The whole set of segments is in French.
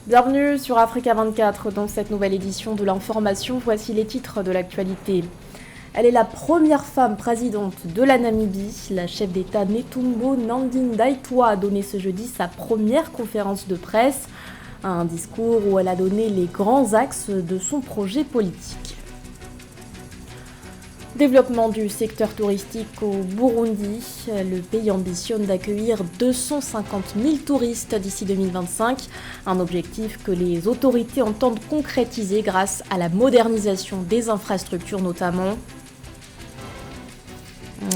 Bienvenue sur Africa 24. Dans cette nouvelle édition de l'information, voici les titres de l'actualité. Elle est la première femme présidente de la Namibie. La chef d'État Netumbo Nandi-Ndaitwah a donné ce jeudi sa première conférence de presse, un discours où elle a donné les grands axes de son projet politique. Développement du secteur touristique au Burundi. Le pays ambitionne d'accueillir 250 000 touristes d'ici 2025, un objectif que les autorités entendent concrétiser grâce à la modernisation des infrastructures notamment.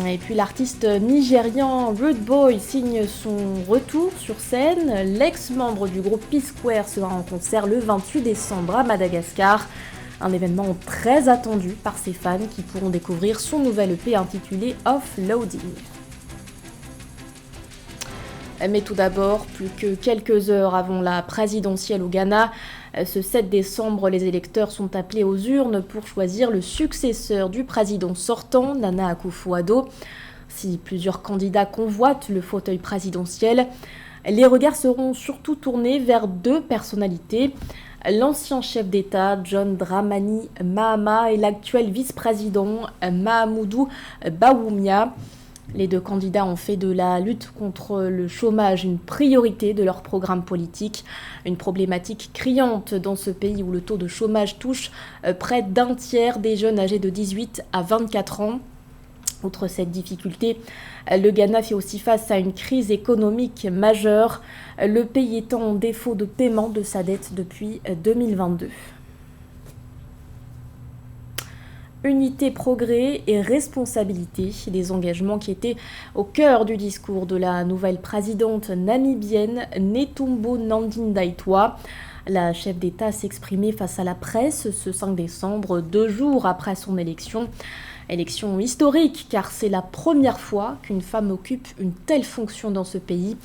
Et puis l'artiste nigérian Rude Boy signe son retour sur scène. L'ex-membre du groupe P-Square sera en concert le 28 décembre à Madagascar. Un événement très attendu par ses fans qui pourront découvrir son nouvel EP intitulé Offloading. Mais tout d'abord, plus que quelques heures avant la présidentielle au Ghana, ce 7 décembre, les électeurs sont appelés aux urnes pour choisir le successeur du président sortant, Nana Akufo-Addo. Si plusieurs candidats convoitent le fauteuil présidentiel, les regards seront surtout tournés vers deux personnalités. L'ancien chef d'État John Dramani Mahama et l'actuel vice-président Mahamudu Bawumia. Les deux candidats ont fait de la lutte contre le chômage une priorité de leur programme politique, une problématique criante dans ce pays où le taux de chômage touche près d'un tiers des jeunes âgés de 18 à 24 ans. Outre cette difficulté, le Ghana fait aussi face à une crise économique majeure, le pays étant en défaut de paiement de sa dette depuis 2022. Unité, progrès et responsabilité, des engagements qui étaient au cœur du discours de la nouvelle présidente namibienne Netumbo Nandi-Ndaitwah. La chef d'État s'exprimait face à la presse ce 5 décembre, 2 jours après son élection. Élection historique car c'est la première fois qu'une femme occupe une telle fonction dans ce pays.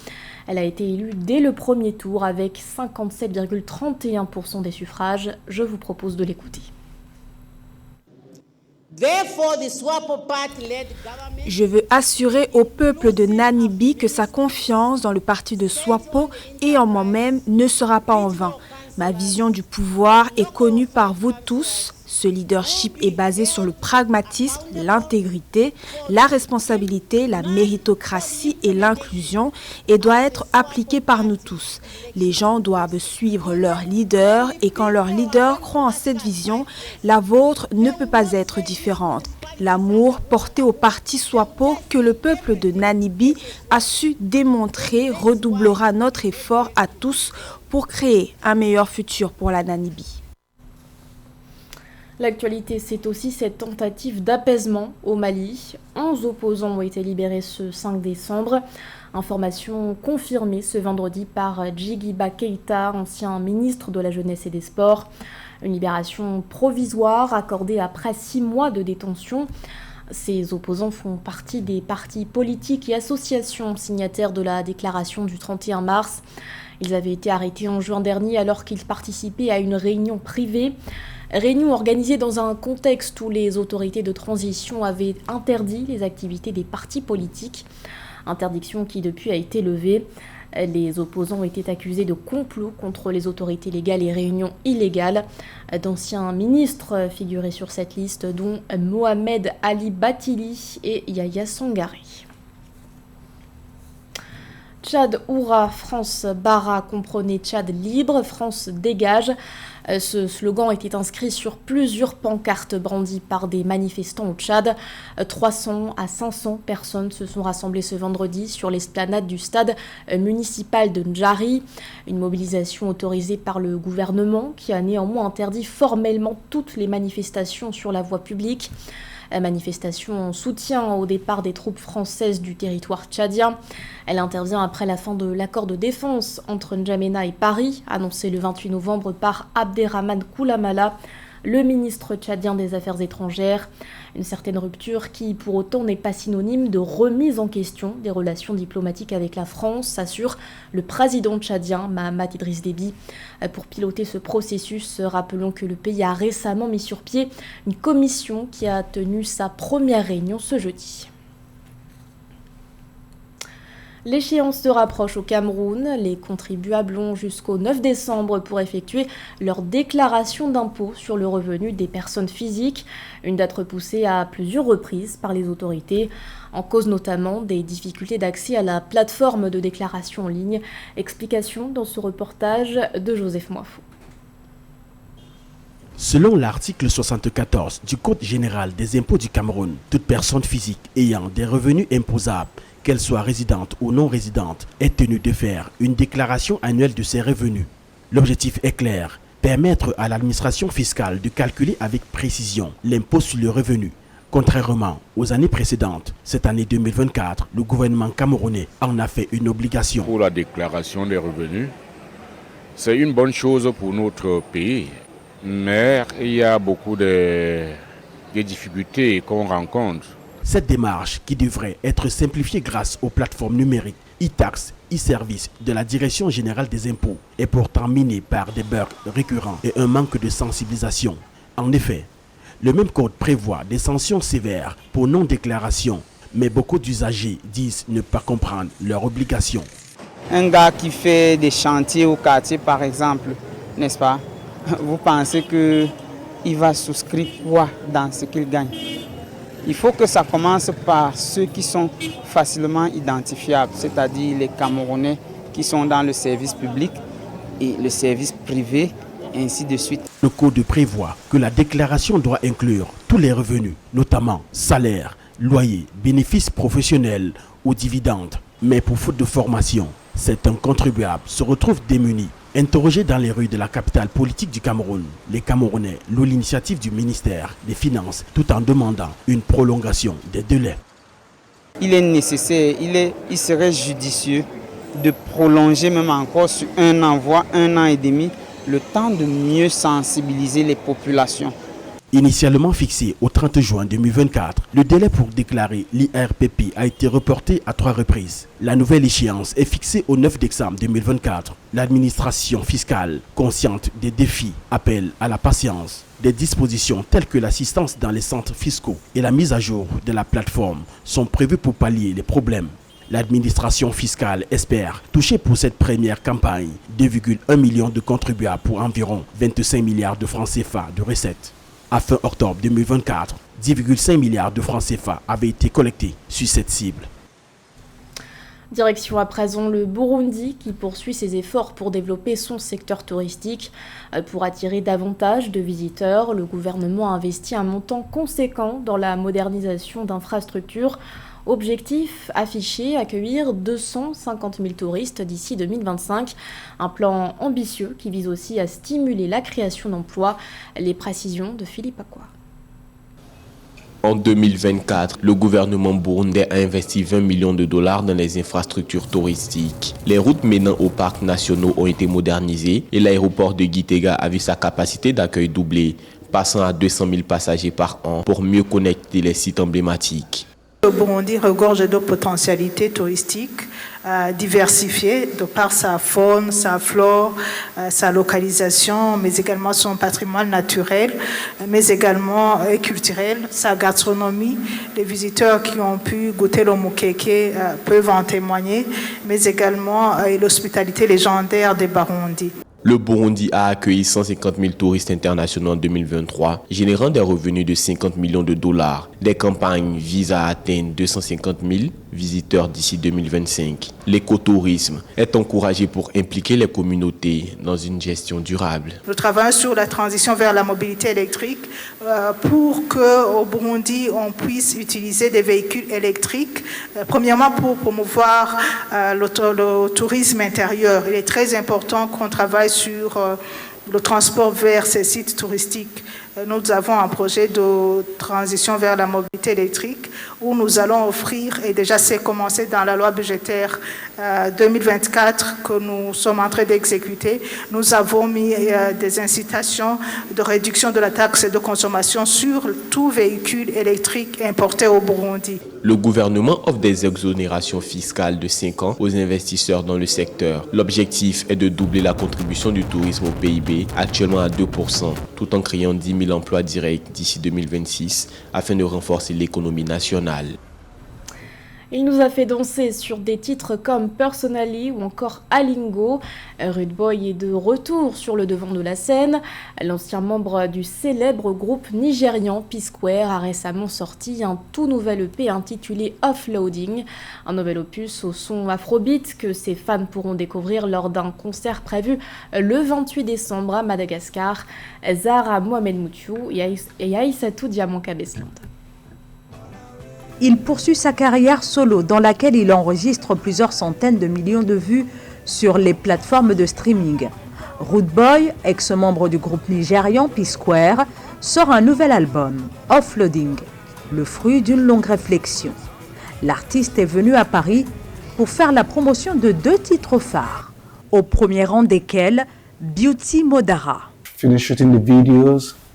Elle a été élue dès le premier tour avec 57,31% des suffrages. Je vous propose de l'écouter. Je veux assurer au peuple de Namibie que sa confiance dans le parti de SWAPO et en moi-même ne sera pas en vain. Ma vision du pouvoir est connue par vous tous. Ce leadership est basé sur le pragmatisme, l'intégrité, la responsabilité, la méritocratie et l'inclusion et doit être appliqué par nous tous. Les gens doivent suivre leur leader et quand leur leader croit en cette vision, la vôtre ne peut pas être différente. L'amour porté au parti SWAPO que le peuple de Namibie a su démontrer redoublera notre effort à tous pour créer un meilleur futur pour la Namibie. L'actualité, c'est aussi cette tentative d'apaisement au Mali. 11 opposants ont été libérés ce 5 décembre. Information confirmée ce vendredi par Djigiba Keïta, ancien ministre de la Jeunesse et des Sports. Une libération provisoire accordée après 6 mois de détention. Ces opposants font partie des partis politiques et associations signataires de la déclaration du 31 mars. Ils avaient été arrêtés en juin dernier alors qu'ils participaient à une réunion privée. Réunion organisée dans un contexte où les autorités de transition avaient interdit les activités des partis politiques. Interdiction qui depuis a été levée. Les opposants ont été accusés de complot contre les autorités légales et réunions illégales. D'anciens ministres figuraient sur cette liste, dont Mohamed Ali Batili et Yahya Sangaré. Tchad Oura, France Bara comprenait Tchad libre, France dégage. Ce slogan était inscrit sur plusieurs pancartes brandies par des manifestants au Tchad. 300 à 500 personnes se sont rassemblées ce vendredi sur l'esplanade du stade municipal de Ndjari. Une mobilisation autorisée par le gouvernement qui a néanmoins interdit formellement toutes les manifestations sur la voie publique. Manifestation en soutien au départ des troupes françaises du territoire tchadien. Elle intervient après la fin de l'accord de défense entre N'Djamena et Paris, annoncé le 28 novembre par Abderrahmane Koulamala, le ministre tchadien des Affaires étrangères. Une certaine rupture qui, pour autant, n'est pas synonyme de remise en question des relations diplomatiques avec la France, s'assure le président tchadien Mahamat Idriss Déby. Pour piloter ce processus, rappelons que le pays a récemment mis sur pied une commission qui a tenu sa première réunion ce jeudi. L'échéance se rapproche au Cameroun. Les contribuables ont jusqu'au 9 décembre pour effectuer leur déclaration d'impôt sur le revenu des personnes physiques. Une date repoussée à plusieurs reprises par les autorités, en cause notamment des difficultés d'accès à la plateforme de déclaration en ligne. Explication dans ce reportage de Joseph Moifou. Selon l'article 74 du Code général des impôts du Cameroun, toute personne physique ayant des revenus imposables, qu'elle soit résidente ou non résidente, est tenue de faire une déclaration annuelle de ses revenus. L'objectif est clair, permettre à l'administration fiscale de calculer avec précision l'impôt sur le revenu. Contrairement aux années précédentes, cette année 2024, le gouvernement camerounais en a fait une obligation. Pour la déclaration des revenus, c'est une bonne chose pour notre pays. Mais il y a beaucoup de difficultés qu'on rencontre. Cette démarche, qui devrait être simplifiée grâce aux plateformes numériques e-tax, e-service de la Direction générale des impôts, est pourtant minée par des bugs récurrents et un manque de sensibilisation. En effet, le même code prévoit des sanctions sévères pour non-déclaration, mais beaucoup d'usagers disent ne pas comprendre leurs obligations. Un gars qui fait des chantiers au quartier, par exemple, n'est-ce pas? Vous pensez qu'il va souscrire quoi dans ce qu'il gagne? Il faut que ça commence par ceux qui sont facilement identifiables, c'est-à-dire les Camerounais qui sont dans le service public et le service privé, et ainsi de suite. Le code prévoit que la déclaration doit inclure tous les revenus, notamment salaires, loyers, bénéfices professionnels ou dividendes. Mais pour faute de formation, certains contribuables se retrouvent démunis. Interrogés dans les rues de la capitale politique du Cameroun, les Camerounais louent l'initiative du ministère des Finances tout en demandant une prolongation des délais. Il est nécessaire, il serait judicieux de prolonger même encore sur 1 an, voire 1 an et demi, le temps de mieux sensibiliser les populations. Initialement fixé au 30 juin 2024, le délai pour déclarer l'IRPP a été reporté à 3 reprises. La nouvelle échéance est fixée au 9 décembre 2024. L'administration fiscale, consciente des défis, appelle à la patience. Des dispositions telles que l'assistance dans les centres fiscaux et la mise à jour de la plateforme sont prévues pour pallier les problèmes. L'administration fiscale espère toucher pour cette première campagne 2,1 millions de contribuables pour environ 25 milliards de francs CFA de recettes. À fin octobre 2024, 10,5 milliards de francs CFA avaient été collectés sur cette cible. Direction à présent le Burundi qui poursuit ses efforts pour développer son secteur touristique. Pour attirer davantage de visiteurs, le gouvernement a investi un montant conséquent dans la modernisation d'infrastructures. Objectif affiché, accueillir 250 000 touristes d'ici 2025. Un plan ambitieux qui vise aussi à stimuler la création d'emplois. Les précisions de Philippe Akwa. En 2024, le gouvernement burundais a investi 20 millions de dollars dans les infrastructures touristiques. Les routes menant aux parcs nationaux ont été modernisées et l'aéroport de Gitega a vu sa capacité d'accueil doubler, passant à 200 000 passagers par an pour mieux connecter les sites emblématiques. Le Burundi regorge de potentialités touristiques diversifiées de par sa faune, sa flore, sa localisation, mais également son patrimoine naturel, mais également culturel, sa gastronomie. Les visiteurs qui ont pu goûter le mukeke peuvent en témoigner, mais également l'hospitalité légendaire des Barundi. Le Burundi a accueilli 150 000 touristes internationaux en 2023, générant des revenus de 50 millions de dollars. Des campagnes visent à atteindre 250 000 visiteurs d'ici 2025. L'écotourisme est encouragé pour impliquer les communautés dans une gestion durable. Nous travaillons sur la transition vers la mobilité électrique pour qu'au Burundi, on puisse utiliser des véhicules électriques. Premièrement, pour promouvoir le tourisme intérieur. Il est très important qu'on travaille sur le transport vers ces sites touristiques. Nous avons un projet de transition vers la mobilité électrique où nous allons offrir, et déjà c'est commencé dans la loi budgétaire 2024 que nous sommes en train d'exécuter, nous avons mis des incitations de réduction de la taxe de consommation sur tout véhicule électrique importé au Burundi. Le gouvernement offre des exonérations fiscales de 5 ans aux investisseurs dans le secteur. L'objectif est de doubler la contribution du tourisme au PIB, actuellement à 2%, tout en créant 10 000 emplois directs d'ici 2026 afin de renforcer l'économie nationale. Il nous a fait danser sur des titres comme Personally ou encore Alingo. Rude Boy est de retour sur le devant de la scène. L'ancien membre du célèbre groupe nigérian P-Square a récemment sorti un tout nouvel EP intitulé Offloading, un nouvel opus au son afrobeat que ses fans pourront découvrir lors d'un concert prévu le 28 décembre à Madagascar. Zahra Mohamed Moutiou et Aïssatou Diamant Cabesland. Il poursuit sa carrière solo dans laquelle il enregistre plusieurs centaines de millions de vues sur les plateformes de streaming. Rude Boy, ex-membre du groupe nigérian P-Square, sort un nouvel album, Offloading, le fruit d'une longue réflexion. L'artiste est venu à Paris pour faire la promotion de 2 titres phares, au premier rang desquels Beauty Modara.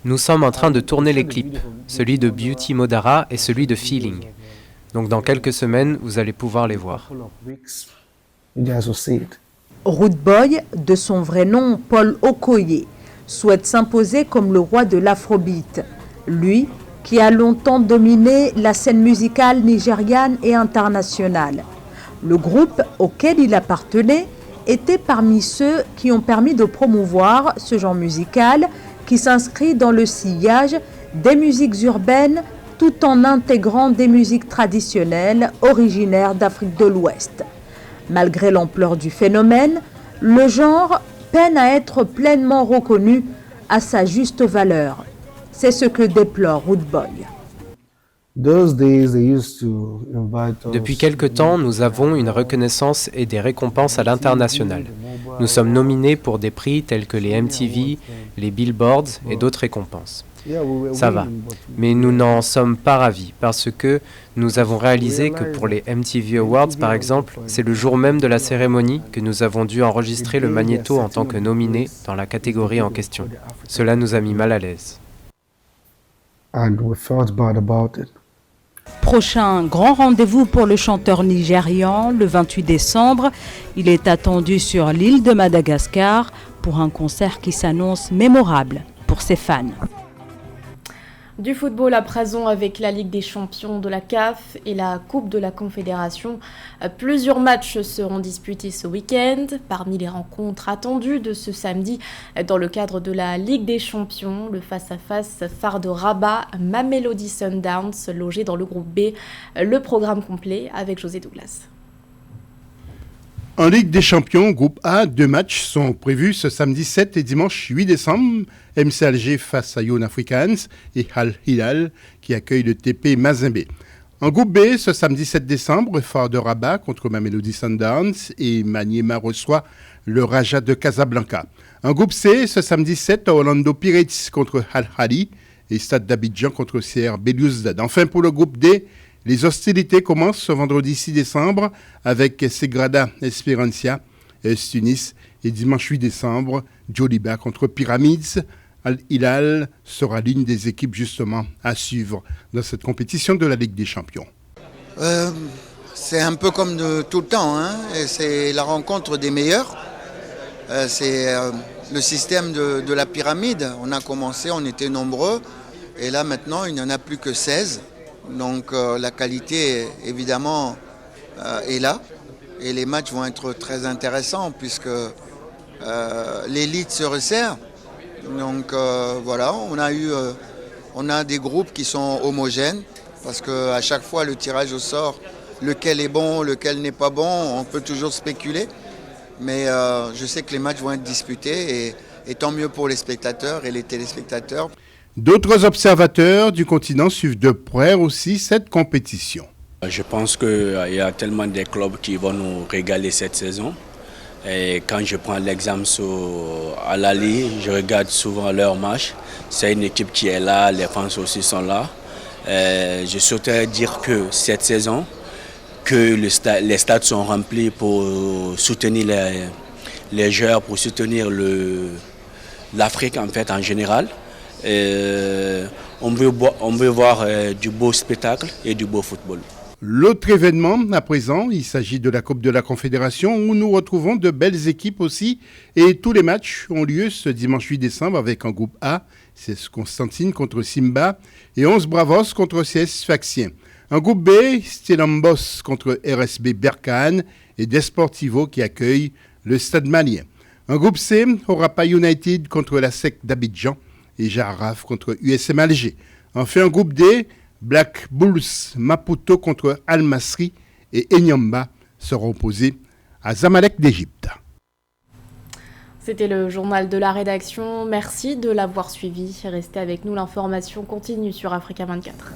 Nous sommes en train de tourner les clips, celui de Beauty Modara et celui de Feeling. Donc dans quelques semaines, vous allez pouvoir les voir. Rude Boy, de son vrai nom Paul Okoye, souhaite s'imposer comme le roi de l'afrobeat. Lui, qui a longtemps dominé la scène musicale nigériane et internationale. Le groupe auquel il appartenait était parmi ceux qui ont permis de promouvoir ce genre musical qui s'inscrit dans le sillage des musiques urbaines tout en intégrant des musiques traditionnelles originaires d'Afrique de l'Ouest. Malgré l'ampleur du phénomène, le genre peine à être pleinement reconnu à sa juste valeur. C'est ce que déplore Rude Boy. Depuis quelque temps, nous avons une reconnaissance et des récompenses à l'international. Nous sommes nominés pour des prix tels que les MTV, les Billboards et d'autres récompenses. Ça va, mais nous n'en sommes pas ravis parce que nous avons réalisé que pour les MTV Awards, par exemple, c'est le jour même de la cérémonie que nous avons dû enregistrer le magnéto en tant que nominé dans la catégorie en question. Cela nous a mis mal à l'aise. Prochain grand rendez-vous pour le chanteur nigérian, le 28 décembre. Il est attendu sur l'île de Madagascar pour un concert qui s'annonce mémorable pour ses fans. Du football à présent avec la Ligue des champions de la CAF et la Coupe de la Confédération. Plusieurs matchs seront disputés ce week-end. Parmi les rencontres attendues de ce samedi, dans le cadre de la Ligue des champions, le face-à-face phare de Rabat, Mamelody Sundowns, logé dans le groupe B. Le programme complet avec José Douglas. En Ligue des champions, groupe A, 2 matchs sont prévus ce samedi 7 et dimanche 8 décembre. MC Alger face à Young Africans et Al Hilal qui accueille le TP Mazembe. En groupe B, ce samedi 7 décembre, phare de Rabat contre Mamelody Sundowns et Maniema reçoit le Raja de Casablanca. En groupe C, ce samedi 7, Orlando Pirates contre Al Ahly et Stade d'Abidjan contre CR Belouizdad. Enfin, pour le groupe D, les hostilités commencent ce vendredi 6 décembre avec Segrada Esperança, Tunis, et dimanche 8 décembre, Djoliba contre Pyramids. Al Hilal sera l'une des équipes justement à suivre dans cette compétition de la Ligue des Champions. C'est un peu comme tout le temps, hein, et c'est la rencontre des meilleurs. C'est le système de la pyramide. On a commencé, on était nombreux, et là maintenant il n'y en a plus que 16. Donc la qualité évidemment est là et les matchs vont être très intéressants puisque l'élite se resserre. Donc voilà, on a des groupes qui sont homogènes parce qu'à chaque fois le tirage au sort, lequel est bon, lequel n'est pas bon, on peut toujours spéculer. Mais je sais que les matchs vont être disputés et tant mieux pour les spectateurs et les téléspectateurs. D'autres observateurs du continent suivent de près aussi cette compétition. Je pense qu'il y a tellement de clubs qui vont nous régaler cette saison. Et quand je prends l'exemple sur Al Ahly, je regarde souvent leurs matchs. C'est une équipe qui est là, les fans aussi sont là. Je souhaiterais dire que cette saison, que les stades sont remplis pour soutenir les joueurs, pour soutenir l'Afrique en fait en général. On veut voir du beau spectacle et du beau football. L'autre événement à présent, il s'agit de la Coupe de la Confédération où nous retrouvons de belles équipes aussi et tous les matchs ont lieu ce dimanche 8 décembre avec en groupe A, CS Constantine contre Simba et 11 Bravos contre CS Sfaxien. En groupe B, Stellambos contre RSB Berkane et Desportivo qui accueille le Stade Malien. En groupe C, Orapa United contre la SEC d'Abidjan et Jarraf contre USM Alger. Enfin, en groupe D, Black Bulls Maputo contre Al Masry et Enyamba seront opposés à Zamalek d'Égypte. C'était le journal de la rédaction. Merci de l'avoir suivi. Restez avec nous, l'information continue sur Africa 24.